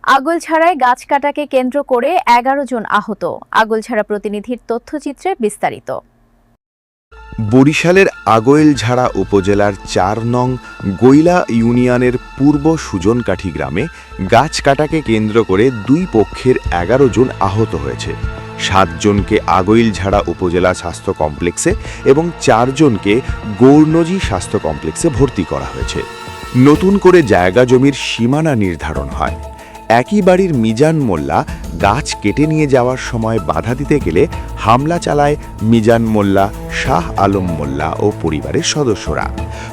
আগৈলঝাড়ায় গাছ কাটাকে কেন্দ্র করে 11 জন আহত। আগৈলঝাড়া প্রতিনিধির তথ্যচিত্রে বিস্তারিত। বরিশালের আগৈলঝাড়া উপজেলার ৪ নং গৈলা ইউনিয়নের পূর্ব সুজনকাঠি গ্রামে গাছ কাটাকে কেন্দ্র করে দুই পক্ষের 11 জন আহত হয়েছে। 7 জনকে আগৈলঝাড়া উপজেলা স্বাস্থ্য কমপ্লেক্সে এবং 4 জনকে গৌরনজি স্বাস্থ্য কমপ্লেক্সে ভর্তি করা হয়েছে। নতুন করে জায়গা জমির সীমানা নির্ধারণ হয়। একই বাড়ির মিজান মোল্লা গাছ কেটে নিয়ে যাওয়ার সময় বাধা দিতে গেলে হামলা চালায় মিজান মোল্লা, শাহ আলম মোল্লা ও পরিবারের সদস্যরা।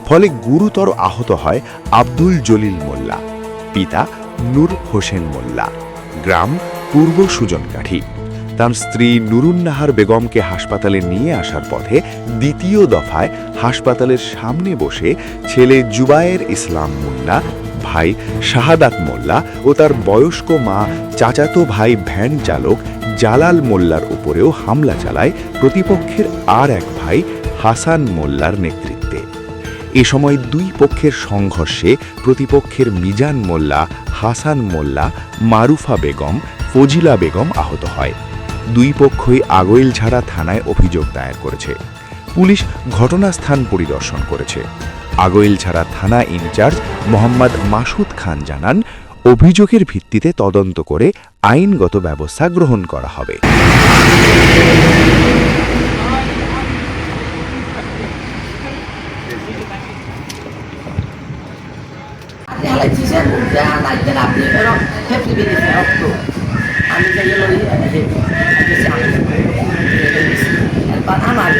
ফলে গুরুতর আহত হয় আব্দুল জলিল মোল্লা। পিতা নূর হোসেন মোল্লা। গ্রাম পূর্ব সুজনকাঠি। তার স্ত্রী নুরুন্নাহার বেগমকে হাসপাতালে নিয়ে আসার পথে দ্বিতীয় দফায় হাসপাতালের সামনে বসে ছেলে জুবায়ের ইসলাম মোল্লা, ভাই শাহাদাত মোল্লা ও তার বয়স্ক মা, চাচাতো ভাই ভ্যান চালক জালাল মোল্লার উপরেও হামলা চালায় প্রতিপক্ষের আর এক ভাই হাসান মোল্লার নেতৃত্বে। এ সময় দুই পক্ষের সংঘর্ষে প্রতিপক্ষের মিজান মোল্লা, হাসান মোল্লা, মারুফা বেগম, ফজিলা বেগম আহত হয়। দুই পক্ষই আগৈলঝাড়া থানায় অভিযোগ দায়ের করেছে। পুলিশ ঘটনাস্থান পরিদর্শন করেছে। আগৈলঝাড়া থানা ইনচার্জ মোহাম্মদ মাসুদ খান জানান, অভিযোগের ভিত্তিতে তদন্ত করে আইনগত ব্যবস্থা গ্রহণ করা হবে।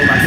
আমি